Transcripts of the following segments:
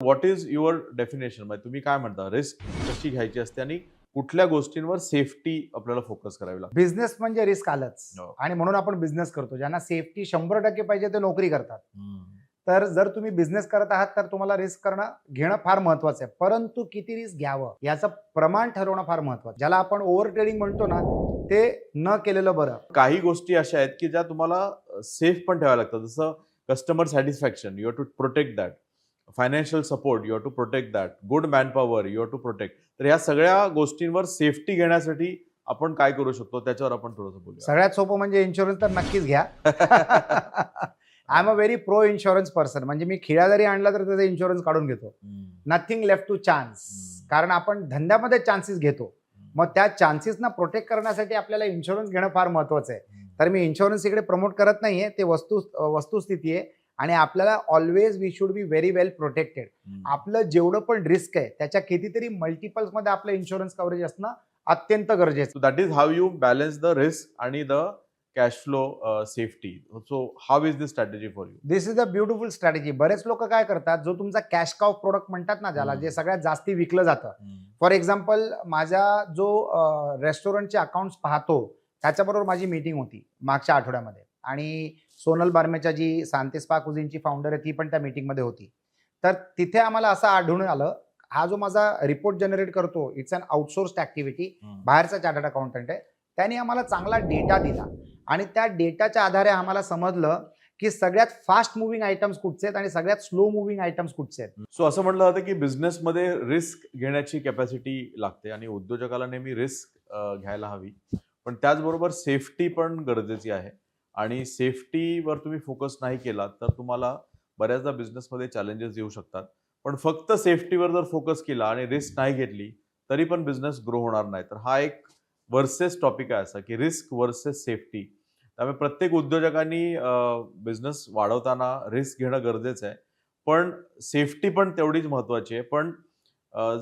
What is your definition? म्हणजे तुम्ही काय म्हणता, रिस्क कशी घ्यायची असते आणि कुठल्या गोष्टींवर सेफ्टी आपल्याला फोकस करावी लागते? बिझनेस म्हणजे रिस्क आलंच हो. आणि म्हणून आपण बिझनेस करतो. ज्यांना सेफ्टी 100% पाहिजे ते नोकरी करतात. हम्म. तर जर तुम्ही बिझनेस करत आहात तर तुम्हाला रिस्क घेणं फार महत्वाचं आहे. परंतु किती रिस्क घ्यावं याचं प्रमाण ठरवणं फार महत्वाचं. ज्याला आपण ओव्हर ट्रेडिंग म्हणतो ना, ते न केलेलं बरं. काही गोष्टी अशा आहेत की ज्या तुम्हाला सेफ पण ठेवाव्या लागतात. जसं customer satisfaction, you have to protect that. Financial support, you have to protect that. Good manpower, you have to protect. तर ह्या सगळ्या गोष्टींवर सेफ्टी घेण्यासाठी आपण काय करू शकतो त्याच्यावर आपण थोडंसं बोलूया. सगळ्यात सोपं म्हणजे इन्शुरन्स तर नक्कीच घ्या. I am a very pro insurance person. म्हणजे मी खिळा जरी आणला तर त्याचा इन्शुरन्स काढून घेतो. Nothing left to chance. कारण आपण धंद्यामध्ये चान्सेस घेतो. मग त्या चान्सेसना प्रोटेक्ट करण्यासाठी आपल्याला इन्शुरन्स घेणं फार महत्वाचं आहे. तर मी इन्शुरन्स इकडे प्रमोट करत नाहीये. ते वस्तुस्थिती आहे आणि आपल्याला always we should be very well protected. आपलं जेवढं पण रिस्क आहे त्याच्या कितीतरी मल्टिपल्स मध्ये आपलं इन्शुरन्स कव्हरेज असणं अत्यंत गरजेचं. So that is how you balance the risk आणि the cash flow safety. So how is this strategy for you? This is a beautiful strategy. बरेच लोक काय करतात, जो तुमचा कॅश काव प्रोडक्ट म्हणतात ना, ज्याला जे सगळ्यात जास्ती विकलं जातं. फॉर एक्झाम्पल, माझा जो रेस्टॉरंटचे अकाउंट्स पाहतो त्याच्याबरोबर माझी मीटिंग होती मागच्या आठवड्यामध्ये आणि सोनल बारमेच्या जी सांतेस्पा कुझिनची फाउंडर आहे ती पण त्या मीटिंगमध्ये होती. तर तिथे आम्हाला असं आढळून आलं, हा जो माझा रिपोर्ट जनरेट करतो इट्स अन आउटसोर्स्ड ऍक्टिव्हिटी. बाहेरचा चार्टर्ड अकाउंटंट आहे. त्यांनी आम्हाला चांगला डेटा दिला आणि त्या डेटाच्या आधारे आम्हाला समजलं की सगळ्यात फास्ट मुव्हिंग आयटम्स कुठचे आहेत आणि सगळ्यात स्लो मुव्हिंग आयटम्स कुठचे आहेत. सो असं म्हटलं जातं की बिझनेसमध्ये रिस्क घेण्याची कॅपॅसिटी लागते आणि उद्योजकाला नेहमी रिस्क घ्यायला हवी, पण त्याचबरोबर सेफ्टी पण गरजेची आहे. आणि सेफ्टीवर तुम्ही फोकस नाही केला तर तुम्हाला बऱ्याचदा बिझनेसमध्ये चॅलेंजेस येऊ शकतात. पण फक्त सेफ्टीवर जर फोकस केला आणि रिस्क नाही घेतली तरी पण बिझनेस ग्रो होणार नाही. तर हा एक वर्सेस टॉपिक आहे असा की रिस्क वर्सेस सेफ्टी. त्यामुळे प्रत्येक उद्योजकांनी बिझनेस वाढवताना रिस्क घेणं गरजेचं आहे, पण सेफ्टी पण तेवढीच महत्वाची आहे. पण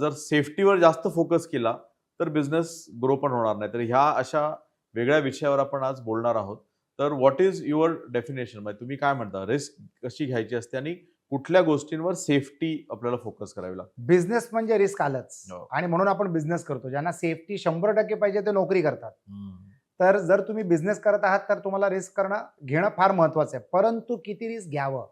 जर सेफ्टीवर जास्त फोकस केला तर बिझनेस ग्रो पण होणार नाही. तर ह्या अशा वेगळ्या विषयावर आपण आज बोलणार आहोत. तर व्हॉट इज युअर डेफिनेशन? म्हणजे तुम्ही काय म्हणता, रिस्क कशी घ्यायची असते आणि कुठल्या गोष्टींवर सेफ्टी आपल्याला फोकस करावी लागते? बिझनेस म्हणजे रिस्क आलंच हो. आणि म्हणून आपण बिझनेस करतो. ज्यांना सेफ्टी 100% पाहिजे ते नोकरी करतात. तर जर तुम्ही बिझनेस करत आहात तर तुम्हाला रिस्क घेणं फार महत्वाचं आहे. परंतु किती रिस्क घ्यावं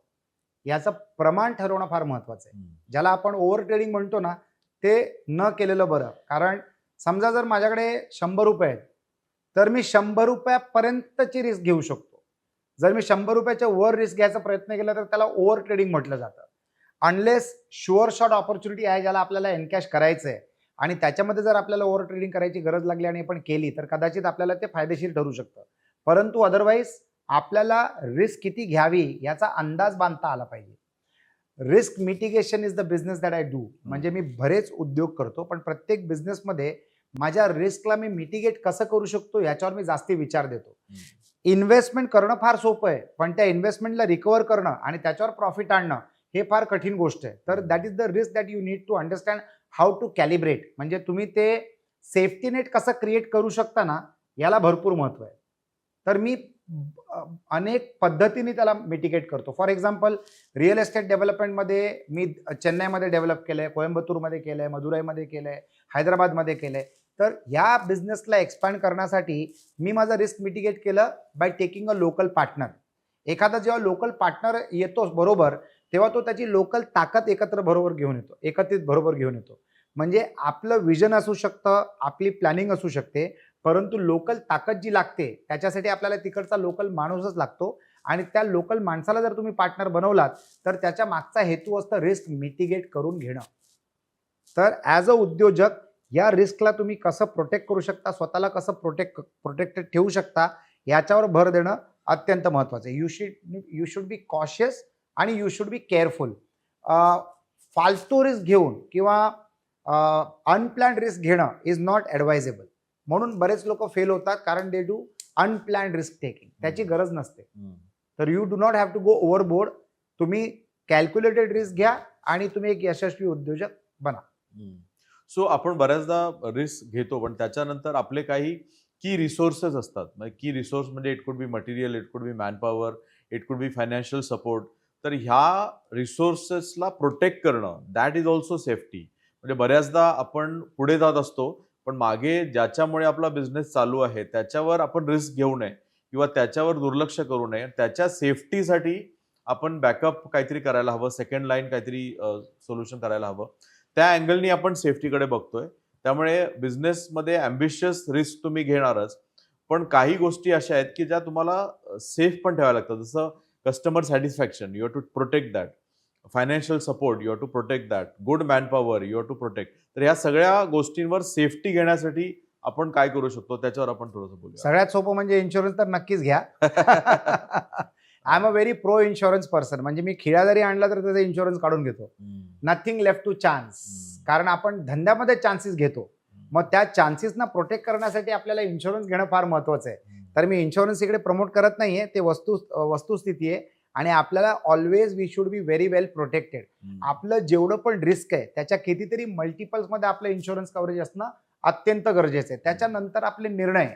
याचं प्रमाण ठरवणं फार महत्वाचं आहे. ज्याला आपण ओव्हर ट्रेडिंग म्हणतो ना, ते न केलेलं बरं. कारण समजा जर माझ्याकडे 100 रुपये आहेत तर मी 100 रुपयापर्यंतची रिस्क घेऊ शकतो. जर मी 100 रुपयाच्या वर रिस्क घ्यायचा प्रयत्न केला तर त्याला ओव्हर ट्रेडिंग म्हटलं जातं. अनलेस शुअर शॉट ऑपॉर्च्युनिटी आहे ज्याला आपल्याला एनकॅश करायचं आहे आणि त्याच्यामध्ये जर आपल्याला ओव्हर ट्रेडिंग करायची गरज लागली आणि आपण केली तर कदाचित आपल्याला ते फायदेशीर ठरू शकतं. परंतु अदरवाईज आपल्याला रिस्क किती घ्यावी याचा अंदाज बांधता आला पाहिजे. Risk mitigation is the business that I do. म्हणजे मी बरेच उद्योग करतो, पण प्रत्येक बिझनेसमध्ये माझ्या रिस्कला मी मिटिगेट कसं करू शकतो याच्यावर मी जास्ती विचार देतो. इन्व्हेस्टमेंट करणं फार सोपं आहे, पण त्या इन्व्हेस्टमेंटला रिकव्हर करणं आणि त्याच्यावर प्रॉफिट आणणं हे फार कठीण गोष्ट आहे. तर that is the risk that you need to understand how to calibrate. म्हणजे तुम्ही ते सेफ्टी नेट कसं क्रिएट करू शकता ना, याला भरपूर महत्व आहे. तर मी अनेक पद्धतीने त्याला मिटिगेट करतो. फॉर एक्झाम्पल, रिअल एस्टेट डेव्हलपमेंटमध्ये मी चेन्नईमध्ये डेव्हलप केलंय, कोयंबतूरमध्ये केलंय, मदुराईमध्ये केलंय, हैदराबादमध्ये केलंय. तर या बिझनेसला एक्सपॅन्ड करण्यासाठी मी माझा रिस्क मिटिगेट केलं by taking a local partner. एखादा जेव्हा लोकल पार्टनर येतो बरोबर, तेव्हा तो त्याची लोकल ताकद एकत्रित बरोबर घेऊन येतो. म्हणजे आपलं विजन असू शकतं, आपली प्लॅनिंग असू शकते, परंतु लोकल ताकद जी लागते त्याच्यासाठी आपल्याला तिकडचा लोकल माणूसच लागतो आणि त्या लोकल माणसाला जर तुम्ही पार्टनर बनवलात तर त्याच्या मागचा हेतू असतं रिस्क मिटिगेट करून घेणं. तर ॲज अ उद्योजक या रिस्कला तुम्ही कसं प्रोटेक्ट करू शकता, स्वतःला कसं प्रोटेक्टेड ठेवू शकता याच्यावर भर देणं अत्यंत महत्वाचं आहे. यू शुड बी कॉशियस आणि यू शुड बी केअरफुल. फालतू रिस्क घेऊन किंवा अनप्लॅन्ड रिस्क घेणं इज नॉट ॲडवायजेबल. म्हणून बरेच लोक फेल होतात कारण they do unplanned risk taking. त्याची गरज नसते. तर you do not have to go overboard. तुम्ही कॅल्क्युलेटेड रिस्क घ्या आणि तुम्ही एक यशस्वी उद्योजक बना. सो आपण बऱ्याचदा रिस्क घेतो, पण त्याच्यानंतर आपले काही की रिसोर्सेस असतात. की रिसोर्स म्हणजे it could be material, it could be manpower, it could be financial support. तर ह्या रिसोर्सेसला प्रोटेक्ट करणं दॅट इज ऑल्सो सेफ्टी. म्हणजे बऱ्याचदा आपण पुढे जात असतो पण मागे ज्याच्यामुळे आपला बिझनेस चालू आहे त्याच्यावर आपण रिस्क घेऊ नये किंवा त्याच्यावर दुर्लक्ष करू नये. त्याच्या सेफ्टीसाठी आपण बॅकअप काहीतरी करायला हवं, सेकंड लाईन काहीतरी सोल्युशन करायला हवं. त्या अँगलनी आपण सेफ्टीकडे बघतोय. त्यामुळे बिझनेसमध्ये अँबिशियस रिस्क तुम्ही घेणारच, पण काही गोष्टी अशा आहेत की ज्या तुम्हाला सेफ पण ठेवायला लागतात. जसं customer satisfaction, you have to protect that. Financial support, you have to protect that. Good manpower, you have to protect. तर ह्या सगळ्या गोष्टींवर सेफ्टी घेण्यासाठी आपण काय करू शकतो त्याच्यावर आपण थोडंसं बोलूया. सगळ्यात सोपं म्हणजे इन्शुरन्स तर नक्कीच घ्या. I am a very pro insurance person. म्हणजे मी खिळा जरी आणला तर त्याचा इन्शुरन्स काढून घेतो. Nothing left to chance. कारण आपण धंद्यामध्ये चान्सेस घेतो, मग त्या चान्सेसना प्रोटेक्ट करण्यासाठी आपल्याला इन्शुरन्स घेणं फार महत्वाचं आहे. तर मी इन्शुरन्स इकडे प्रमोट करत नाहीये, ते वस्तुस्थिती आहे. आणि आपल्याला always we should be very well protected. आपलं जेवढं पण रिस्क आहे त्याच्या कितीतरी मल्टिपल्समध्ये आपलं इन्शुरन्स कव्हरेज असणं अत्यंत गरजेचं आहे. त्याच्यानंतर आपले निर्णय,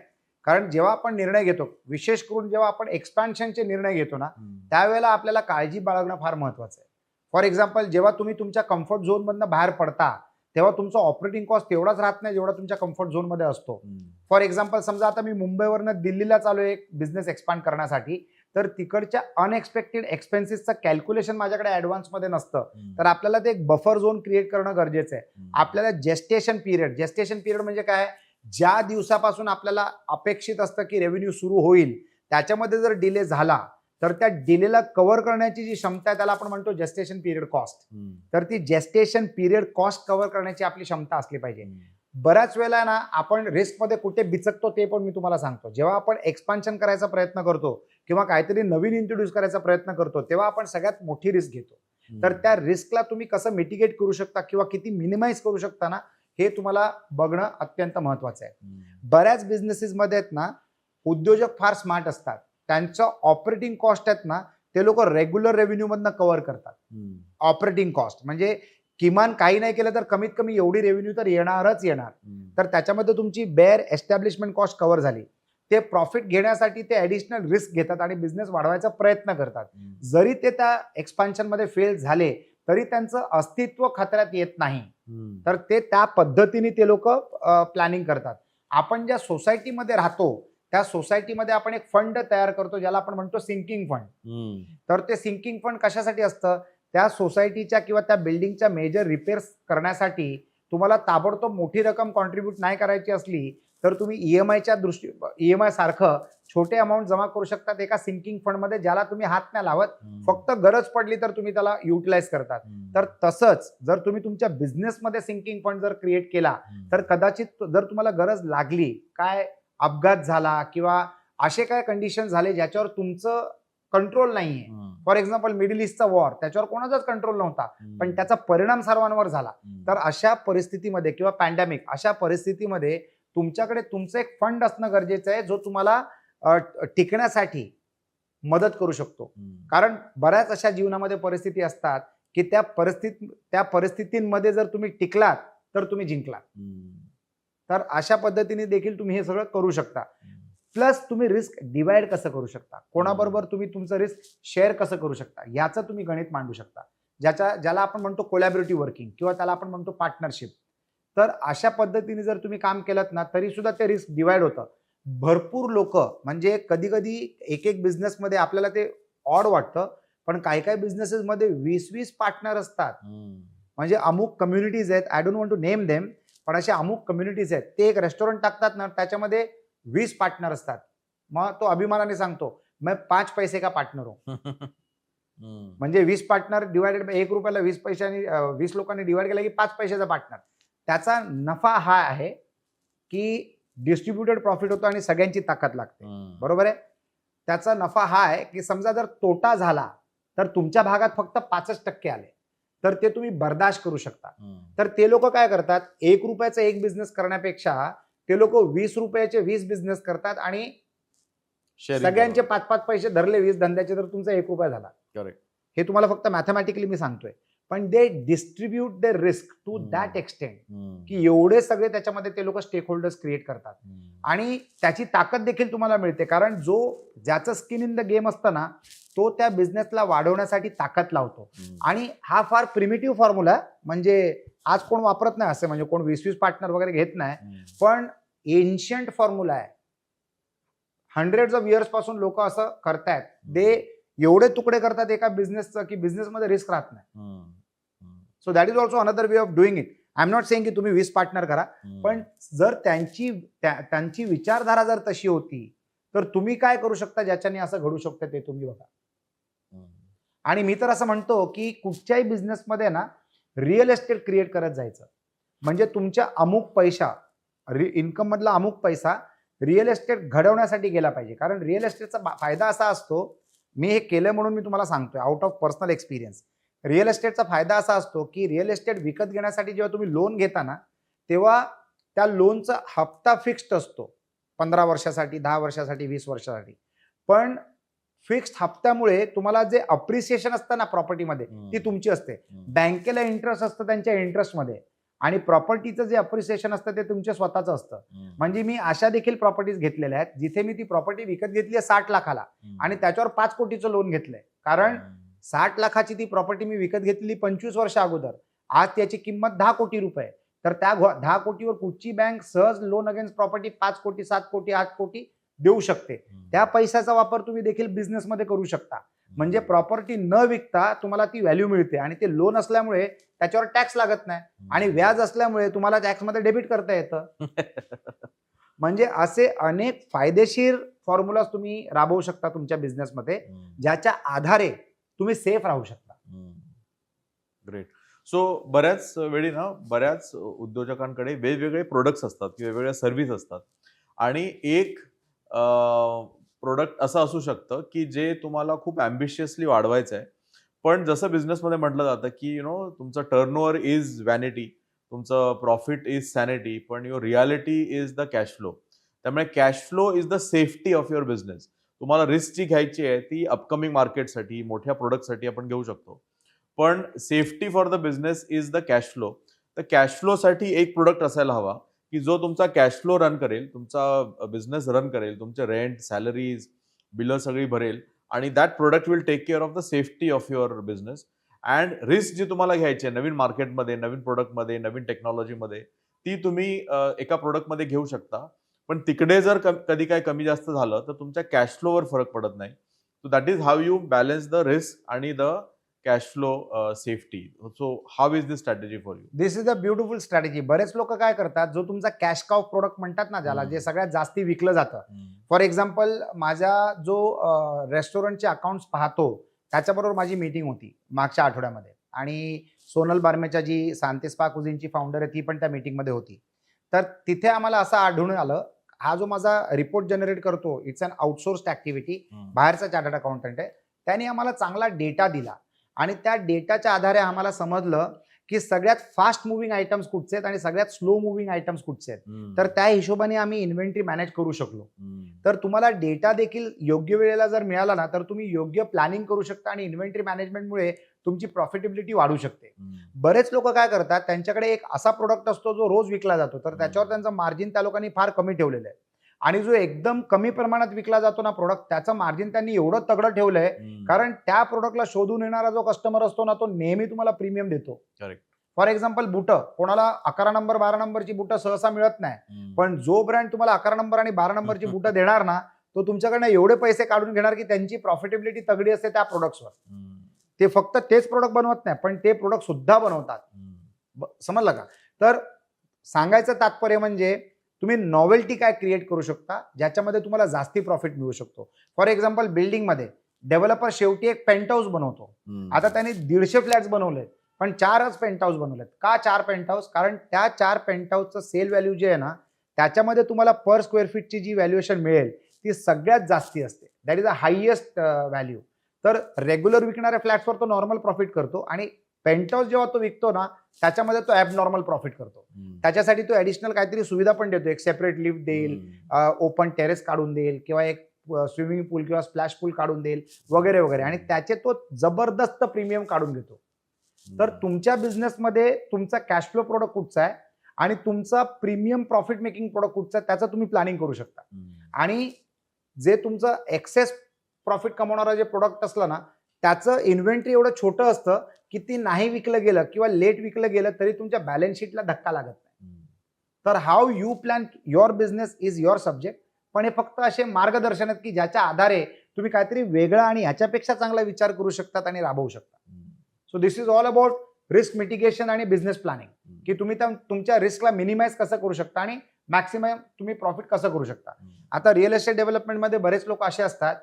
कारण जेव्हा आपण निर्णय घेतो, विशेष करून जेव्हा आपण एक्सपान्शनचे निर्णय घेतो ना, त्यावेळेला आपल्याला काळजी बाळगणं फार महत्वाचं आहे. फॉर एक्झाम्पल, जेव्हा तुम्ही तुमच्या कम्फर्ट झोनमधनं बाहेर पडता तेव्हा तुमचा ऑपरेटिंग कॉस्ट तेवढाच राहत नाही जेवढा तुमच्या कम्फर्ट झोनमध्ये असतो. फॉर एक्झाम्पल, समजा आता मी मुंबईवरनं दिल्लीला चालू आहे एक बिझनेस एक्सपांड करण्यासाठी, तर तिकडच्या अनएक्सपेक्टेड एक्सपेन्सेसचं कॅल्क्युलेशन माझ्याकडे ॲडव्हान्समध्ये नसतं. तर आपल्याला ते एक बफर झोन क्रिएट करणं गरजेचं आहे. आपल्याला जेस्टेशन पिरियड म्हणजे काय, ज्या दिवसापासून आपल्याला अपेक्षित असतं की रेव्हेन्यू सुरू होईल त्याच्यामध्ये जर डिले झाला तर त्या डिलेला कव्हर करण्याची जी क्षमता आहे त्याला आपण म्हणतो जेस्टेशन पिरियड कॉस्ट. तर ती जेस्टेशन पिरियड कॉस्ट कव्हर करण्याची आपली क्षमता असली पाहिजे. बऱ्याच वेळेला ना आपण रिस्कमध्ये कुठे बिचकतो ते पण मी तुम्हाला सांगतो. जेव्हा आपण एक्सपान्शन करायचा प्रयत्न करतो किंवा काहीतरी नवीन इंट्रोड्यूस करायचा प्रयत्न करतो तेव्हा आपण सगळ्यात मोठी रिस्क घेतो. तर त्या रिस्कला तुम्ही कसं मिटिगेट करू शकता किंवा किती मिनिमाइज करू शकता ना, हे तुम्हाला बघणं अत्यंत महत्वाचं आहे. बऱ्याच बिझनेसेसमध्ये आहेत ना, उद्योजक फार स्मार्ट असतात. त्यांचं ऑपरेटिंग कॉस्ट आहेत ना ते लोक रेग्युलर रेव्हेन्यू मधनं कव्हर करतात. ऑपरेटिंग कॉस्ट म्हणजे किमान काही नाही केलं तर कमीत कमी एवढी रेव्हेन्यू तर येणारच येणार. तर त्याच्यामध्ये तुमची बेअर एस्टॅब्लिशमेंट कॉस्ट कव्हर झाली. ते प्रॉफिट घेण्यासाठी ते ऍडिशनल रिस्क घेतात आणि बिझनेस वाढवायचा प्रयत्न करतात. जरी ते त्या एक्सपान्शन मध्ये फेल झाले तरी त्यांचं अस्तित्व खतऱ्यात येत नाही. तर ते त्या पद्धतीने ते लोक प्लॅनिंग करतात. आपण ज्या सोसायटीमध्ये राहतो त्या सोसायटीमध्ये आपण एक फंड तयार करतो ज्याला आपण म्हणतो सिंकिंग फंड. तर ते सिंकिंग फंड कशासाठी असतं, त्या सोसायटीच्या किंवा त्या बिल्डिंगच्या मेजर रिपेअर्स करण्यासाठी. तुम्हाला ताबडतोब मोठी रक्कम कॉन्ट्रीब्यूट नाही करायची असली तर तुम्ही ईएमआय सारखं छोटे अमाऊंट जमा करू शकतात एका सिंकिंग फंड मध्ये, ज्याला तुम्ही हात नाही लावत, फक्त गरज पडली तर तुम्ही त्याला युटिलाइज करतात. तर तसंच जर तुम्ही तुमच्या बिझनेसमध्ये सिंकिंग फंड जर क्रिएट केला तर कदाचित जर तुम्हाला गरज लागली, काय अपघात झाला किंवा असे काय कंडिशन झाले ज्याच्यावर तुमचं कंट्रोल नाहीये. फॉर एक्झाम्पल, मिडल ईस्टचा वॉर, त्याच्यावर कोणाचाच कंट्रोल नव्हता पण त्याचा परिणाम सर्वांवर झाला. तर अशा परिस्थितीमध्ये किंवा पॅन्डेमिक, अशा परिस्थितीमध्ये तुमच्याकडे तुमचं एक फंड असणं गरजेचं आहे जो तुम्हाला टिकण्यासाठी मदत करू शकतो. कारण बऱ्याच अशा जीवनामध्ये परिस्थिती असतात की त्या परिस्थितींमध्ये जर तुम्ही टिकलात तर तुम्ही जिंकलात. तर अशा पद्धतीने देखील तुम्ही हे सगळं करू शकता. प्लस तुम्ही रिस्क डिवाइड कसं करू शकता, कोणाबरोबर तुम्ही तुमचं रिस्क शेअर कसं करू शकता याचं तुम्ही गणित मांडू शकता, ज्याला आपण म्हणतो कोलॅबोरेटिव्ह वर्किंग किंवा त्याला आपण म्हणतो पार्टनरशिप. तर अशा पद्धतीने जर तुम्ही काम केलं ना तरी सुद्धा ते रिस्क डिवाइड होतं. भरपूर लोक, म्हणजे कधी कधी एक बिझनेसमध्ये आपल्याला ते ऑड वाटतं पण काही काही बिझनेसेसमध्ये 20-20 पार्टनर असतात. म्हणजे अमुक कम्युनिटीज आहेत, I don't want to name them, पण अशा अमुक कम्युनिटीज आहेत, ते एक रेस्टॉरंट टाकतात ना त्याच्यामध्ये 20 पार्टनर असतात. मग तो अभिमानाने सांगतो मैं 5 पैसे का पार्टनर हूं. म्हणजे 20 पार्टनर डिवायडेड बाय 1 रुपयाला 20 पैशांनी 20 लोकांनी डिवाइड केला की 5 पैशाचा पार्टनर. त्याचा नफा हा आहे की डिस्ट्रीब्युटेड प्रॉफिट होतो आणि सगळ्यांची ताकद लागते. बरोबर आहे. त्याचा नफा हा आहे की समजा जर तोटा झाला तर तुमच्या भागात फक्त 5% आले तर ते तुम्ही बर्दाश्त करू शकता. तर ते लोक काय करतात, 1 रुपयाचा एक बिझनेस करण्यापेक्षा ते लोक 20 रुपयाचे 20 बिझनेस करतात आणि सगळ्यांचे 5-5 पैसे धरले 20 धंद्याचे तर तुमचा 1 रुपया झाला. करेक्ट. हे तुम्हाला फक्त मॅथमॅटिकली मी सांगतोय. पण दे डिस्ट्रीब्यूट द रिस्क टू हम्म. दॅट एक्सटेंट की एवढे सगळे त्याच्यामध्ये ते लोक स्टेक होल्डर्स क्रिएट करतात आणि त्याची ताकद देखील तुम्हाला मिळते, कारण ज्याचं स्किन इन द गेम असतं ना, तो त्या बिझनेसला वाढवण्यासाठी ताकद लावतो. आणि हा फार प्रिमिटिव्ह फॉर्म्युला, म्हणजे आज कोण वापरत नाही असे, म्हणजे कोण 20-20 पार्टनर वगैरे घेत नाही, पण एन्शियंट फॉर्म्युला आहे. हंड्रेड्स ऑफ इयर्स पासून लोक असं करतायत. ते एवढे तुकडे करतात एका बिझनेसचं की बिझनेसमध्ये रिस्क राहत नाही. So that is also another way of doing it. I am not saying की तुम्ही 20 पार्टनर करा, पण जर त्यांची विचारधारा जर तशी होती तर तुम्ही काय करू शकता ज्याच्याने असं घडू शकतं ते तुम्ही बघा. आणि मी तर असं म्हणतो की कुठच्याही बिझनेसमध्ये ना रिअल एस्टेट क्रिएट करत जायचं. म्हणजे तुमच्या अमुक पैसा, इन्कम मधला अमुक पैसा रिअल एस्टेट घडवण्यासाठी गेला पाहिजे. कारण रिअल एस्टेटचा फायदा असा असतो, मी हे केलं म्हणून मी तुम्हाला सांगतोय out of personal experience. Real एस्टेटचा फायदा असा असतो की रिअल एस्टेट विकत घेण्यासाठी जेव्हा तुम्ही लोन घेता ना, तेव्हा त्या लोनचा हप्ता फिक्स्ड असतो 15 वर्षासाठी, 10 वर्षासाठी, 20 वर्षासाठी. पण फिक्स्ड हप्त्यामुळे तुम्हाला जे अप्रिसिएशन असतं ना प्रॉपर्टीमध्ये, ती तुमची असते. बँकेला इंटरेस्ट असतं त्यांच्या इंटरेस्टमध्ये, आणि प्रॉपर्टीचं जे अप्रिसिएशन असतं ते तुमच्या स्वतःचं असतं. म्हणजे मी अशा देखील प्रॉपर्टीज घेतलेल्या आहेत जिथे मी ती प्रॉपर्टी विकत घेतली आहे 60 लाखाला आणि त्याच्यावर 5 कोटीचं लोन घेतलंय. कारण 60 लाखाची ती प्रॉपर्टी मी विकत घेतलेली 25 वर्ष अगोदर. आज त्याची किंमत 10 कोटी रुपये. तर त्या 10 कोटीवर कुठची बँक सहज लोन अगेन्स्ट प्रॉपर्टी 5 कोटी, 7 कोटी, 8 कोटी देऊ शकते. त्या पैशाचा वापर तुम्ही देखील बिझनेसमध्ये करू शकता. म्हणजे प्रॉपर्टी न विकता तुम्हाला ती व्हॅल्यू मिळते, आणि ते लोन असल्यामुळे त्याच्यावर टॅक्स लागत नाही, आणि व्याज असल्यामुळे तुम्हाला टॅक्समध्ये डेबिट करता येतं. म्हणजे असे अनेक फायदेशीर फॉर्म्युलाज तुम्ही राबवू शकता तुमच्या बिझनेसमध्ये, ज्याच्या आधारे तुम्ही सेफ राहू शकता. ग्रेट. सो बऱ्याच वेळी ना बऱ्याच उद्योजकांकडे वेगवेगळे प्रोडक्ट्स असतात किंवा वेगवेगळ्या सर्व्हिस असतात, आणि एक प्रोडक्ट असं असू शकतं की जे तुम्हाला खूप ॲम्बिशियसली वाढवायचं आहे, पण जसं बिझनेसमध्ये म्हटलं जातं की तुमचं टर्नओव्हर इज व्हॅनिटी, तुमचं प्रॉफिट इज सॅनिटी, पण your reality is the cash flow. त्यामुळे cash flow is the safety of your business. तुम्हाला रिस्क जी घ्यायची आहे ती अपकमिंग मार्केटसाठी, मोठ्या प्रोडक्टसाठी आपण घेऊ शकतो, पण safety for the business is the cash flow. तर कॅश फ्लोसाठी एक प्रोडक्ट असायला हवा की जो तुमचा कॅश फ्लो रन करेल, तुमचा बिझनेस रन करेल, तुमचे रेंट, सॅलरीज, बिलं सगळी भरेल, आणि that product will take care of the safety of your business. And risk जी तुम्हाला घ्यायची आहे नवीन मार्केटमध्ये, नवीन प्रोडक्टमध्ये, नवीन टेक्नॉलॉजीमध्ये, ती तुम्ही एका प्रोडक्टमध्ये घेऊ शकता. पण तिकडे जर कधी काय कमी जास्त झालं तर तुमच्या कॅश फ्लोवर फरक पडत नाही. So that is how you balance the risk आणि the cash flow safety. So how is this strategy for you? This is a beautiful strategy. बरेच लोक काय करतात, जो तुमचा कॅश काउ प्रोडक्ट म्हणतात ना, ज्याला जे सगळ्यात जास्ती विकलं जातं. फॉर एक्झाम्पल, माझ्या जो रेस्टॉरंटचे अकाउंट्स पाहतो त्याच्याबरोबर माझी मीटिंग होती मागच्या आठवड्यामध्ये, आणि सोनल बारमेच्या जी सांते स्पा कुझिनची फाउंडर आहे ती पण त्या मीटिंगमध्ये होती. तर तिथे आम्हाला असं आढळून आलं, हा जो माझा रिपोर्ट जनरेट करतो, इट्स अन आउटसोर्स्ड ऍक्टिव्हिटी, बाहेरचा चार्टर्ड अकाउंटंट आहे, त्याने आम्हाला चांगला डेटा दिला, आणि त्या डेटाच्या आधारे आम्हाला समजलं की सगळ्यात फास्ट मुव्हिंग आयटम्स कुठचे आहेत आणि सगळ्यात स्लो मुव्हिंग आयटम्स कुठचे आहेत. तर त्या हिशोबाने आम्ही इन्व्हेंटरी मॅनेज करू शकलो. तर तुम्हाला डेटा देखील योग्य वेळेला जर मिळाला ना, तर तुम्ही योग्य प्लॅनिंग करू शकता, आणि इन्व्हेंटरी मॅनेजमेंटमुळे तुमची प्रॉफिटेबिलिटी वाढू शकते. बरेच लोक काय करतात, त्यांच्याकडे एक असा प्रोडक्ट असतो जो रोज विकला जातो, तर त्याच्यावर त्यांचं मार्जिन त्या लोकांनी फार कमी ठेवलेलं आहे. आणि जो एकदम कमी प्रमाणात विकला जातो ना प्रोडक्ट, त्याचं मार्जिन त्यांनी एवढं तगडं ठेवलंय, कारण त्या प्रोडक्टला शोधून येणारा जो कस्टमर असतो ना, तो नेहमी तुम्हाला प्रीमियम देतो. करेक्ट. फॉर एक्झाम्पल, बुटं, कोणाला 11 नंबर 12 नंबरची बुटं सहसा मिळत नाही, पण जो ब्रँड तुम्हाला 11 नंबर आणि 12 नंबरची बुटं देणार ना, तो तुमच्याकडनं एवढे पैसे काढून घेणार की त्यांची प्रॉफिटेबिलिटी तगडी असते त्या प्रोडक्ट्सवर. ते फक्त तेच प्रोडक्ट बनवत नाही, पण ते प्रोडक्ट सुद्धा बनवतात. समजलं का? तर सांगायचं तात्पर्य म्हणजे तुम्ही नॉवेल्टी काय क्रिएट करू शकता ज्याच्यामध्ये तुम्हाला जास्ती प्रॉफिट मिळू शकतो. फॉर एक्झाम्पल, बिल्डिंगमध्ये डेव्हलपर शेवटी एक पेंट हाऊस बनवतो. आता त्यांनी 150 फ्लॅट्स बनवलेत, पण 4च पेंट हाऊस बनवलेत. का 4 पेंट हाऊस? कारण त्या 4 पेंट हाऊसचं सेल व्हॅल्यू जे आहे ना, त्याच्यामध्ये तुम्हाला पर स्क्वेअर फीटची जी व्हॅल्युएशन मिळेल ती सगळ्यात जास्ती असते. That is a highest value. तर रेग्युलर विकणाऱ्या फ्लॅट्सवर तो नॉर्मल प्रॉफिट करतो, आणि पेंट हाऊस जेव्हा तो विकतो ना, त्याच्यामध्ये तो ॲबनॉर्मल प्रॉफिट करतो. त्याच्यासाठी तो ॲडिशनल काहीतरी सुविधा पण देतो. एक सेपरेट लिफ्ट देईल, ओपन टेरेस काढून देईल, किंवा एक स्विमिंग पूल किंवा स्प्लॅश पूल काढून देईल, वगैरे वगैरे, आणि त्याचे तो जबरदस्त प्रीमियम काढून घेतो. तर तुमच्या बिझनेसमध्ये तुमचा कॅश फ्लो प्रोडक्ट कुठचा आहे आणि तुमचा प्रीमियम प्रॉफिट मेकिंग प्रोडक्ट कुठचा आहे त्याचं तुम्ही प्लॅनिंग करू शकता. आणि जे तुमचं एक्सेस प्रॉफिट कमवणारं जे प्रोडक्ट असलं ना त्याचं इन्व्हेंटरी एवढं छोटं असतं की ती नाही विकलं गेलं किंवा लेट विकलं गेलं तरी तुमच्या बॅलन्स शीटला धक्का लागत नाही. तर how you plan your business is your subject. पण हे फक्त असे मार्गदर्शन आहेत की ज्याच्या आधारे तुम्ही काहीतरी वेगळा आणि ह्याच्यापेक्षा चांगला विचार करू शकतात आणि राबवू शकता. So this is all about risk mitigation आणि बिझनेस प्लॅनिंग, की तुम्ही तुमच्या रिस्कला मिनिमाइज कसं करू शकता आणि मॅक्सिमम तुम्ही प्रॉफिट कसं करू शकता. आता रिअल एस्टेट डेव्हलपमेंटमध्ये बरेच लोक असे असतात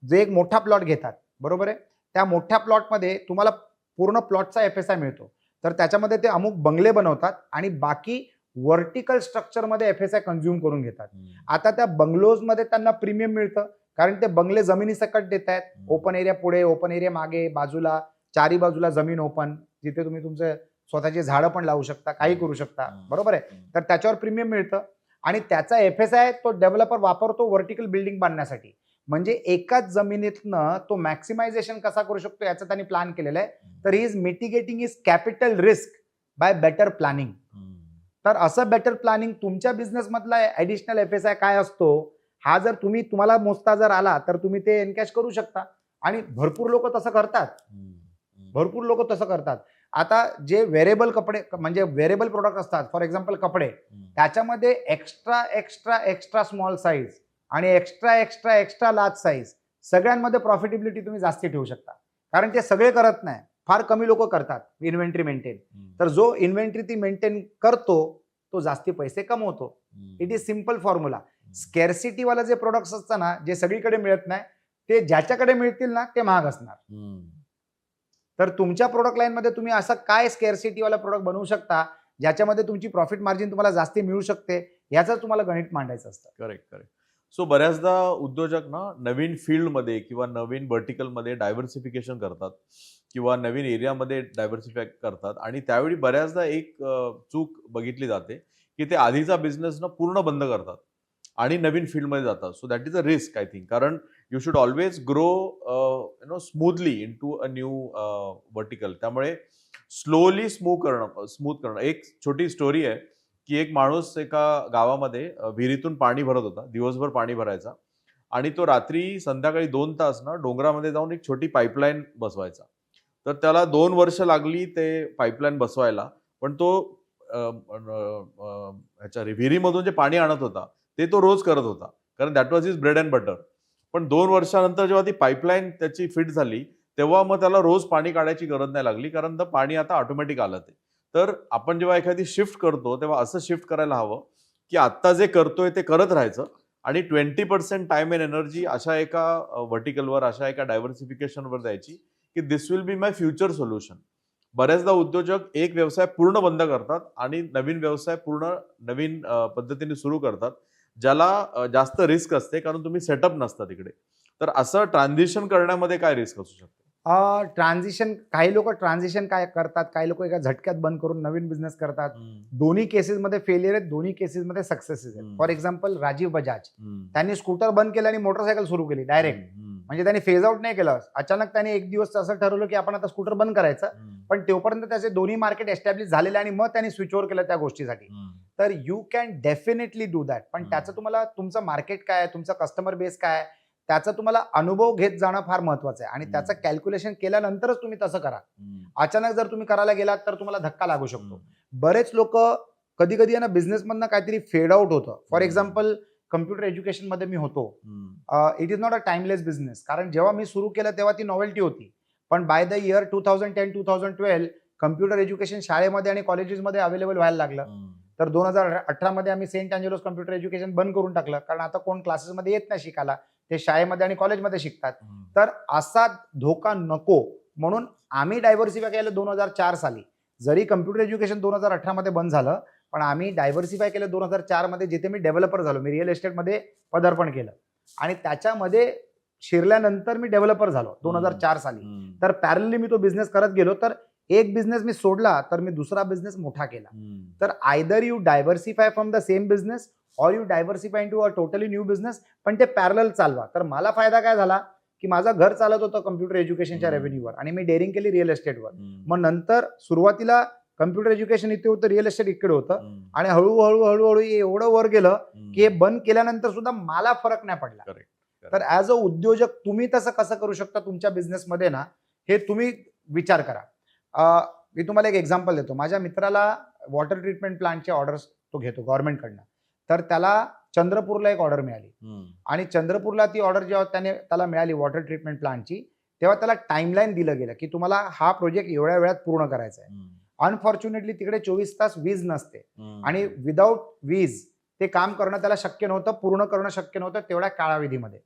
जे एक मोठा प्लॉट घेतात, बरोबर आहे. त्या मोठ्या प्लॉटमध्ये तुम्हाला पूर्ण प्लॉटचा FSI मिळतो, तर त्याच्यामध्ये ते अमुक बंगले बनवतात आणि बाकी व्हर्टिकल स्ट्रक्चरमध्ये FSI कन्झ्युम करून घेतात. आता त्या बंगलोजमध्ये त्यांना प्रीमियम मिळतं कारण ते बंगले जमिनीसकट देत आहेत. ओपन एरिया पुढे, ओपन एरिया मागे, बाजूला चारी बाजूला जमीन ओपन, जिथे तुम्ही तुमचे स्वतःची झाडं पण लावू शकता, काही करू शकता, बरोबर आहे. तर त्याच्यावर प्रीमियम मिळतं आणि त्याचा FSI तो डेव्हलपर वापरतो व्हर्टिकल बिल्डिंग बांधण्यासाठी. म्हणजे एकाच जमिनीतनं तो मॅक्सिमायझेशन कसा करू शकतो याचं त्यांनी प्लॅन केलेलं आहे. तर he is mitigating is capital risk by better planning. तर असं बेटर प्लॅनिंग तुमच्या बिझनेसमधला ऍडिशनल FSI काय असतो हा जर तुम्हाला मोजता जर आला तर तुम्ही ते एनकॅश करू शकता. आणि भरपूर लोक तसं करतात, भरपूर लोक तसं करतात. आता जे व्हेरिएबल कपडे म्हणजे व्हेरिएबल प्रोडक्ट असतात, फॉर एक्झाम्पल कपडे, त्याच्यामध्ये extra extra extra small size आणि extra extra extra large size सगळ्यांमध्ये प्रॉफिटेबिलिटी तुम्ही जास्ती ठेवू शकता. कारण ते सगळे करत नाही, फार कमी लोक करतात इन्व्हेंटरी मेंटेन. तर जो इन्व्हेंटरी ती मेंटेन करतो तो जास्ती पैसे कमवतो. It is simple formula. Scarcity वाला जे प्रोडक्ट्स असतात ना जे सगळीकडे मिळत नाही ते ज्याच्याकडे मिळतील ना ते महाग असणार. तर तुमच्या प्रोडक्ट लाईन मध्ये तुम्ही असं काय स्कॅर्सिटी वाला प्रोडक्ट बनवू शकता ज्याच्यामध्ये तुमची प्रॉफिट मार्जिन तुम्हाला जास्ती मिळू शकते याचं तुम्हाला गणित मांडायचं असतं. Correct correct. सो बऱ्याचदा उद्योजक ना नवीन फील्डमध्ये किंवा नवीन व्हर्टिकलमध्ये डायव्हर्सिफिकेशन करतात किंवा नवीन एरियामध्ये डायव्हर्सिफाय करतात आणि त्यावेळी बऱ्याचदा एक चूक बघितली जाते की ते आधीचा बिझनेस ना पूर्ण बंद करतात आणि नवीन फील्डमध्ये जातात. So that is a risk I think. कारण you should always grow smoothly into a new vertical. त्यामुळे स्लोली स्मूथ करणं. एक छोटी स्टोरी आहे की एक माणूस एका गावामध्ये विहिरीतून पाणी भरत होता, दिवसभर पाणी भरायचा आणि तो रात्री संध्याकाळी 2 तास ना डोंगरामध्ये जाऊन एक छोटी पाईपलाईन बसवायचा. तर त्याला 2 वर्ष लागली ते पाईपलाईन बसवायला. पण तो ह्याच्या विहिरीमधून जे पाणी आणत होता ते तो रोज करत होता कारण that was his bread and butter. पण 2 वर्षानंतर जेव्हा ती पाईपलाईन त्याची फिट झाली तेव्हा मग त्याला रोज पाणी काढायची गरज नाही लागली कारण तर पाणी आता ऑटोमॅटिक आलं ते. तर आपण जेव्हा एखादी शिफ्ट करतो तेव्हा असं शिफ्ट करायला हवं की आत्ता जे करतोय ते करत राहायचं आणि 20% टाइम अँड एनर्जी अशा एका व्हर्टिकलवर, अशा एका डायव्हर्सिफिकेशनवर द्यायची की this will be my future solution. बऱ्याचदा उद्योजक एक व्यवसाय पूर्ण बंद करतात आणि नवीन व्यवसाय पूर्ण नवीन पद्धतीने सुरू करतात ज्याला जास्त रिस्क असते कारण तुम्ही सेटअप नसता तिकडे. तर असं ट्रान्झिशन करण्यामध्ये काय रिस्क असू शकते? ट्रान्झिशन, काही लोक ट्रान्झिशन काय करतात, काही लोक एका झटक्यात बंद करून नवीन बिझनेस करतात. दोन्ही केसेसमध्ये फेलियर आहेत, दोन्ही केसेसमध्ये सक्सेसेस आहेत. फॉर एक्झाम्पल राजीव बजाज, त्यांनी स्कूटर बंद केलं आणि मोटरसायकल सुरू केली डायरेक्ट. म्हणजे त्यांनी फेज आउट नाही केलं. अचानक त्यांनी एक दिवस असं ठरवलं की आपण आता स्कूटर बंद करायचं, पण तोपर्यंत त्याचे दोन्ही मार्केट एस्टॅब्लिश झालेले आणि मग त्यांनी स्विच ओव्हर केलं त्या गोष्टीसाठी. तर you can definitely do that. पण त्याचं तुम्हाला तुमचं मार्केट काय, तुमचा कस्टमर बेस काय, त्याचा तुम्हाला अनुभव घेत जाणं फार महत्वाचं आहे आणि त्याचं कॅल्क्युलेशन केल्यानंतरच तुम्ही तसं करा. अचानक जर तुम्ही करायला गेलात तर तुम्हाला धक्का लागू शकतो. बरेच लोक कधी कधी ना बिझनेस मधनं काहीतरी फेड आउट होतं. फॉर एक्झाम्पल कम्प्युटर एज्युकेशन मध्ये मी होतो. It is not a timeless business. कारण जेव्हा मी सुरू केलं तेव्हा ती नॉवेल्टी होती. पण by the year 2010-2012 computer education शाळेमध्ये आणि कॉलेजेसमध्ये अवेलेबल व्हायला लागलं. तर 2018 मध्ये आम्ही सेंट अँजेलोस कम्प्युटर एज्युकेशन बंद करून टाकलं कारण आता कोण क्लासेसमध्ये येत नाही शिकायला, ते शाळेमध्ये आणि कॉलेजमध्ये शिकतात. तर असा धोका नको म्हणून आम्ही डायव्हर्सिफाय केलं 2004 साली. जरी कम्प्युटर एज्युकेशन 2018 मध्ये बंद झालं पण आम्ही डायव्हर्सिफाय केलं 2004 मध्ये, जिथे मी डेव्हलपर झालो. मी रिअल एस्टेटमध्ये पदार्पण केलं आणि त्याच्यामध्ये शिरल्यानंतर मी डेव्हलपर झालो 2004 साली. तर पॅरलली मी तो बिझनेस करत गेलो. तर एक बिझनेस मी सोडला तर मी दुसरा बिझनेस मोठा केला. तर either you diversify from the same business or you diversify into a totally new business, पण ते पॅरलल चालवा. तर मला फायदा काय झाला की माझं घर चालत होतं कम्प्युटर एज्युकेशनच्या रेव्हेन्यूवर आणि मी डेअरिंग केली रिअल एस्टेटवर. मग नंतर सुरुवातीला कम्प्युटर एज्युकेशन इथे होतं, रिअल एस्टेट इकडे होतं आणि हळूहळू एवढं वर गेलं की हे बंद केल्यानंतर सुद्धा मला फरक नाही पडला. Correct. तर ऍज अ उद्योजक तुम्ही तसं कसं करू शकता तुमच्या बिझनेसमध्ये ना, हे तुम्ही विचार करा. मी तुम्हाला एक एक्झाम्पल देतो. माझ्या मित्राला वॉटर ट्रीटमेंट प्लांटचे ऑर्डर्स तो घेतो गव्हर्नमेंटकडनं. तर त्याला चंद्रपूरला एक ऑर्डर मिळाली आणि चंद्रपूरला ती ऑर्डर जेव्हा त्याला मिळाली वॉटर ट्रीटमेंट प्लांटची, तेव्हा त्याला टाइमलाईन दिलं गेलं की तुम्हाला हा प्रोजेक्ट एवढ्या वेळात पूर्ण करायचा आहे. अनफॉर्च्युनेटली तिकडे 24 तास वीज नसते आणि विदाऊट वीज ते काम करणं त्याला शक्य नव्हतं, पूर्ण करणं शक्य नव्हतं तेवढ्या कालावधीमध्ये.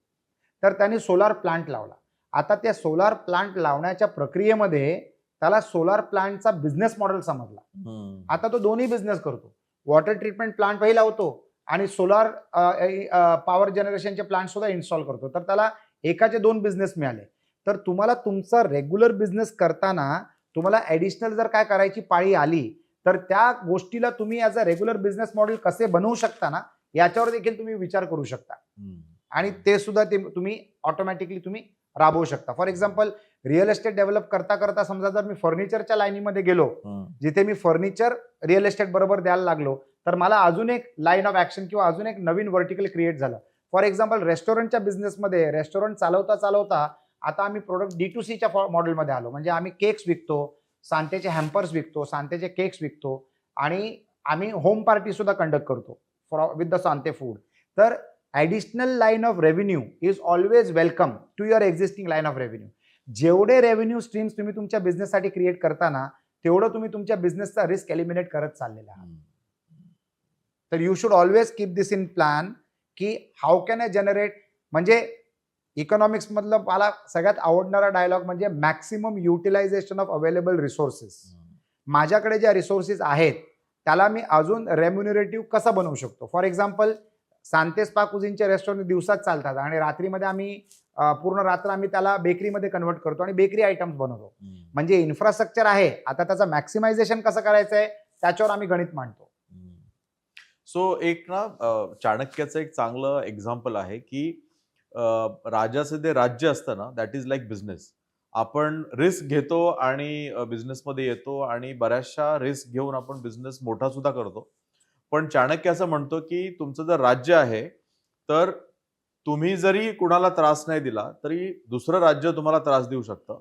तर त्यांनी सोलार प्लांट लावला. आता त्या सोलार प्लांट लावण्याच्या प्रक्रियेमध्ये त्याला सोलार प्लांटचा बिझनेस मॉडेल समजला. आता तो दोन्ही बिझनेस करतो. वॉटर ट्रीटमेंट प्लांट ही लावतो आणि सोलार पॉवर जनरेशनचे प्लांट सुद्धा इन्स्टॉल करतो. तर त्याला एकाचे 2 बिझनेस मिळाले. तर तुम्हाला तुमचा रेग्युलर बिझनेस करताना तुम्हाला ऍडिशनल जर काय करायची पाळी आली तर त्या गोष्टीला तुम्ही as a regular business model कसे बनवू शकता ना, याच्यावर देखील तुम्ही विचार करू शकता आणि ते सुद्धा तुम्ही ऑटोमॅटिकली तुम्ही राबवू शकता. For example real estate develop करता करता समजा जर मी फर्निचरच्या लाईनीमध्ये गेलो, जिथे मी फर्निचर रिअल एस्टेट बरोबर द्यायला लागलो, तर मला अजून एक लाईन ऑफ ऍक्शन किंवा अजून एक नवीन व्हर्टिकल क्रिएट झालं. फॉर एक्झाम्पल रेस्टॉरंटच्या बिझनेसमध्ये रेस्टॉरंट चालवता आता आम्ही प्रोडक्ट D2Cच्या मॉडेलमध्ये आलो. म्हणजे आम्ही केक्स विकतो, सांतेचे हॅम्पर्स विकतो, सांतेचे केक्स विकतो आणि आम्ही होम पार्टी सुद्धा कंडक्ट करतो विथ द सांते फूड. तर additional line of revenue is always welcome to your existing line of revenue. जेवढे रेव्हेन्यू स्ट्रीम्स तुम्ही तुमच्या बिझनेससाठी क्रिएट करताना तेवढं तुम्ही तुमच्या बिझनेसचा रिस्क एलिमिनेट करत चाललेला आहात. तर you should always keep this in plan की हाऊ कॅन आय जनरेट. म्हणजे इकॉनॉमिक्स मधलं मला सगळ्यात आवडणारा डायलॉग म्हणजे maximum utilisation of available resources. माझ्याकडे ज्या रिसोर्सेस आहेत त्याला मी अजून रेम्युनरेटिव्ह कसं बनवू शकतो. फॉर एक्झाम्पल सांते स्पा कुझिनचे रेस्टॉरंट दिवसात चालतात आणि रात्रीमध्ये आम्ही पूर्ण रात्र आम्ही त्याला बेकरीमध्ये कन्व्हर्ट करतो आणि बेकरी आयटम्स बनवतो. म्हणजे इन्फ्रास्ट्रक्चर आहे, आता त्याचं मॅक्सिमायझेशन कसं करायचं आहे त्याच्यावर आम्ही गणित मांडतो. सो एक ना चाणक्याचं एक चांगलं एक्झाम्पल आहे की राजाचं जे राज्य असतं ना, दॅट इज लाईक बिझनेस. आपण रिस्क घेतो आणि बिझनेसमध्ये येतो आणि बऱ्याचशा रिस्क घेऊन आपण बिझनेस मोठा सुद्धा करतो. पण चाणक्य असं म्हणतो की तुमचं जर राज्य आहे तर तुम्ही जरी कुणाला त्रास नाही दिला तरी दुसरं राज्य तुम्हाला त्रास देऊ शकतं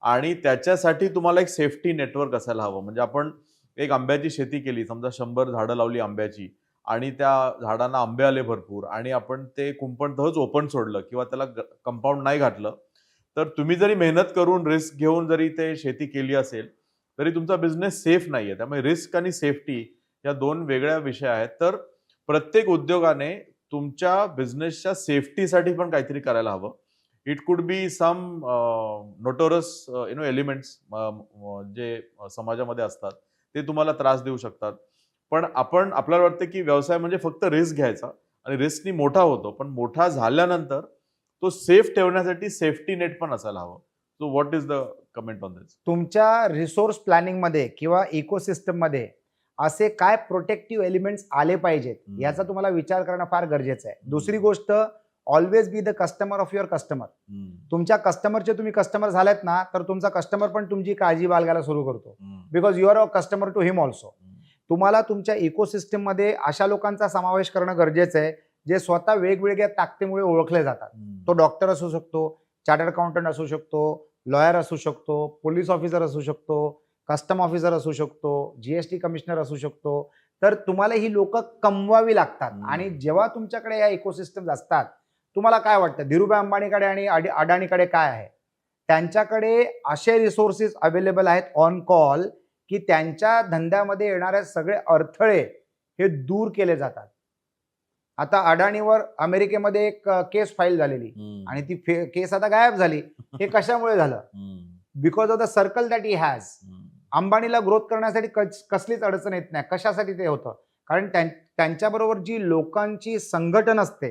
आणि त्याच्यासाठी तुम्हाला एक सेफ्टी नेटवर्क असायला हवं. म्हणजे आपण एक आंब्याची शेती केली, समजा 100 झाडं लावली आंब्याची आणि त्या झाडांना आंबे आले भरपूर आणि आपण ते कुंपण तहच ओपन सोडलं किंवा त्याला कंपाऊंड नाही घातलं, तर तुम्ही जरी मेहनत करून रिस्क घेऊन जरी ते शेती केली असेल तरी तुमचा बिझनेस सेफ नाहीये. त्यामुळे रिस्क आणि सेफ्टी या 2 वेगळ्या विषय आहेत. तर प्रत्येक उद्योगाने तुमच्या बिझनेसच्या सेफ्टीसाठी पण काहीतरी करायला हवं. It could be some नोटोरस elements जे समाजामध्ये असतात ते तुम्हाला त्रास देऊ शकतात. पण आपल्याला वाटतं की व्यवसाय म्हणजे फक्त रिस्क घ्यायचा आणि रिस्कनी मोठा होतो, पण मोठा झाल्यानंतर तो सेफ ठेवण्यासाठी सेफ्टी नेट पण असायला हवं. So what is the comment on this? तुमच्या रिसोर्स प्लॅनिंग मध्ये किंवा इकोसिस्टम मध्ये असे काय प्रोटेक्टिव्ह एलिमेंट्स आले पाहिजेत याचा तुम्हाला विचार करणं फार गरजेचं आहे. दुसरी गोष्ट, always be the customer of your customer. तुमच्या कस्टमरचे तुम्ही कस्टमर झालेत ना, तर तुमचा कस्टमर पण तुमची काळजी बाळगायला सुरू करतो, because you are a customer to him also. तुम्हाला तुमच्या इकोसिस्टम मध्ये अशा लोकांचा समावेश करणं गरजेचं आहे जे स्वतः वेगवेगळ्या ताकदीमुळे ओळखले जातात. तो डॉक्टर असू शकतो, चार्टर्ड अकाउंटंट असू शकतो, लॉयर असू शकतो, पोलीस ऑफिसर असू शकतो, कस्टम ऑफिसर असू शकतो, GST कमिशनर असू शकतो. तर तुम्हाला ही लोक कमवावी लागतात आणि जेव्हा तुमच्याकडे या इकोसिस्टम असतात, तुम्हाला काय वाटतं धीरूभाई अंबानीकडे आणि अडाणीकडे काय आहे? त्यांच्याकडे असे रिसोर्सेस अवेलेबल आहेत ऑन कॉल की त्यांच्या धंद्यामध्ये येणारे सगळे अडथळे हे दूर केले जातात. आता अडाणीवर अमेरिकेमध्ये एक केस फाईल झालेली आणि ती केस आता गायब झाली. हे कशामुळे झालं? Because of the circle that he has. अंबानीला ग्रोथ करण्यासाठी कसलीच अडचण येत नाही. कशासाठी ते होतं? कारण त्यांच्याबरोबर जी लोकांची संघटन असते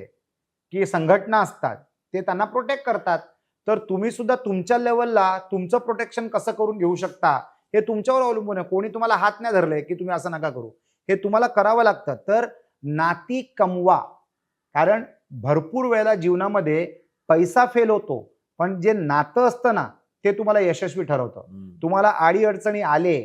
की संघटना असतात ते त्यांना प्रोटेक्ट करतात. तर तुम्ही सुद्धा तुमच्या लेवलला तुमचं प्रोटेक्शन कसं करून घेऊ शकता हे तुमच्यावर अवलंबून आहे. कोणी तुम्हाला हात नाही धरले की तुम्ही असं नका करू, हे तुम्हाला करावं लागतं. तर नाती कमवा, कारण भरपूर वेळेला जीवनामध्ये पैसा फेल होतो पण जे नातं असतं ना ते तुम्हाला यशस्वी ठरवतं. हम्म. तुम्हाला अडीअडचणी आले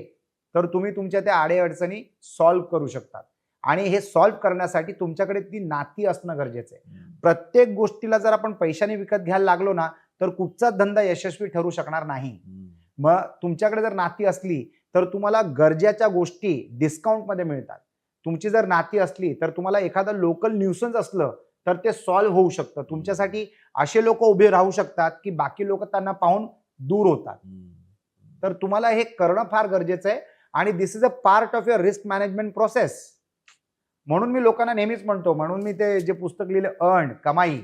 तर तुम्ही तुमच्या त्या अडीअडचणी सॉल्व्ह करू शकता. आणि हे सॉल्व्ह करण्यासाठी तुमच्याकडे ती नाती असणं गरजेचं आहे. हम्म. प्रत्येक गोष्टीला जर आपण पैशाने विकत घ्यायला लागलो ना तर कुठचाच धंदा यशस्वी ठरू शकणार नाही. हम्म. मग तुमच्याकडे जर नाती असली तर तुम्हाला गरजेच्या गोष्टी डिस्काउंटमध्ये मिळतात. तुमची जर नाती असली तर तुम्हाला एखादं लोकल न्यूसन्स असलं तर ते सॉल्व्ह होऊ शकतं. तुमच्यासाठी असे लोक उभे राहू शकतात की बाकी लोक त्यांना पाहून दूर होतात. हम्म. तर तुम्हाला हे करणं फार गरजेचं आहे आणि this is a part of your risk management process. म्हणून मी लोकांना नेहमीच म्हणतो, म्हणून मी ते जे पुस्तक लिहिलं अर्न कमाई,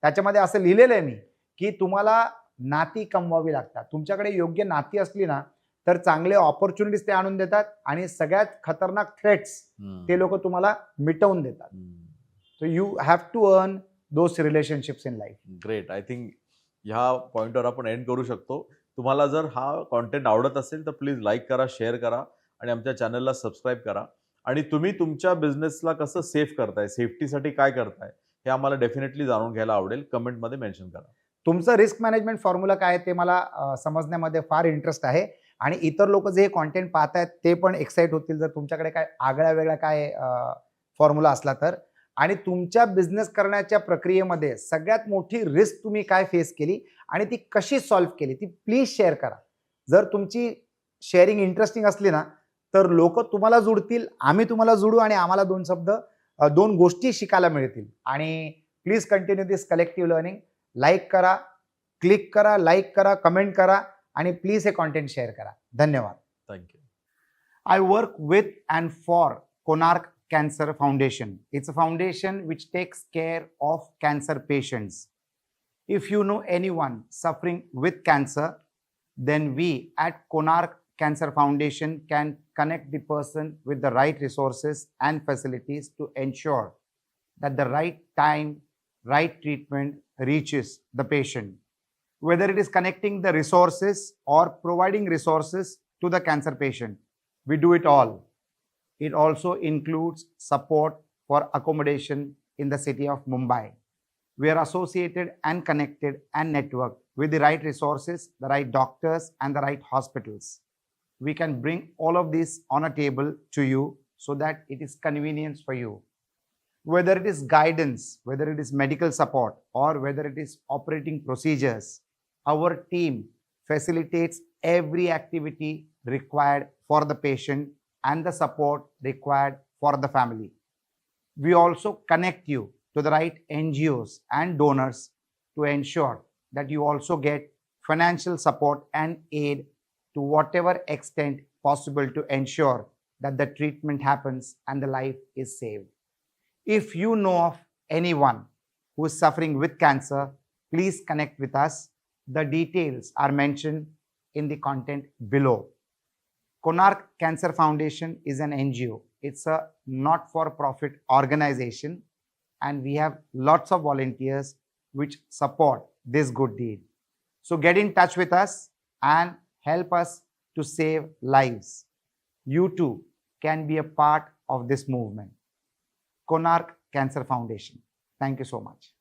त्याच्यामध्ये असं लिहिलेलं आहे मी की तुम्हाला नाती कमवावी लागतात. तुमच्याकडे योग्य नाती असली ना तर चांगले ऑपॉर्च्युनिटीज ते आणून देतात आणि सगळ्यात खतरनाक थ्रेट्स ते लोक तुम्हाला मिटवून देतात. So you have to earn those relationships in life. Great. I think ह्या पॉइंटवर आपण एंड करू शकतो. तुम्हाला जर हा कॉन्टेंट आवडत असेल तर प्लीज लाईक करा, शेअर करा आणि आमच्या चॅनलला सबस्क्राईब करा. आणि तुम्ही तुमच्या बिझनेसला कसं सेफ करताय, सेफ्टीसाठी काय करताय, हे आम्हाला डेफिनेटली जाणून घ्यायला आवडेल. कमेंटमध्ये मेन्शन करा. तुमचं रिस्क मॅनेजमेंट फॉर्म्युला काय आहे ते मला समजण्यामध्ये फार इंटरेस्ट आहे आणि इतर लोक जे कॉन्टेंट पाहतायत ते पण एक्साइट होतील जर तुमच्याकडे काय आगळ्या वेगळा काय फॉर्म्युला असला तर. आणि तुमच्या बिझनेस करण्याच्या प्रक्रियेमध्ये सगळ्यात मोठी रिस्क तुम्ही काय फेस केली आणि ती कशी सॉल्व्ह केली ती प्लीज शेअर करा. जर तुमची शेअरिंग इंटरेस्टिंग असली ना तर लोक तुम्हाला जुडतील, आम्ही तुम्हाला जुडू आणि आम्हाला दोन गोष्टी शिकायला मिळतील. आणि please continue this collective learning. Like करा, क्लिक करा, लाईक करा, कमेंट करा आणि प्लीज हे कॉन्टेंट शेअर करा. धन्यवाद. Thank you. I work with and for Konark Cancer Foundation. It's a foundation which takes care of cancer patients. If you know anyone suffering with cancer, then we at Konark Cancer Foundation can connect the person with the right resources and facilities to ensure that the right time, right treatment reaches the patient. Whether it is connecting the resources or providing resources to the cancer patient, we do it all. It also includes support for accommodation in the city of Mumbai. We are associated and connected and networked with the right resources, the right doctors, and the right hospitals. We can bring all of this on a table to you so that it is convenience for you. Whether it is guidance, whether it is medical support, or whether it is operating procedures, our team facilitates every activity required for the patient and the support required for the family. We also connect you to the right NGOs and donors to ensure that you also get financial support and aid to whatever extent possible to ensure that the treatment happens and the life is saved. If you know of anyone who is suffering with cancer, please connect with us. The details are mentioned in the content below. Konark Cancer Foundation is an NGO. It's a not-for-profit organization, and we have lots of volunteers which support this good deed. So get in touch with us and help us to save lives. You too can be a part of this movement. Konark Cancer Foundation. Thank you so much.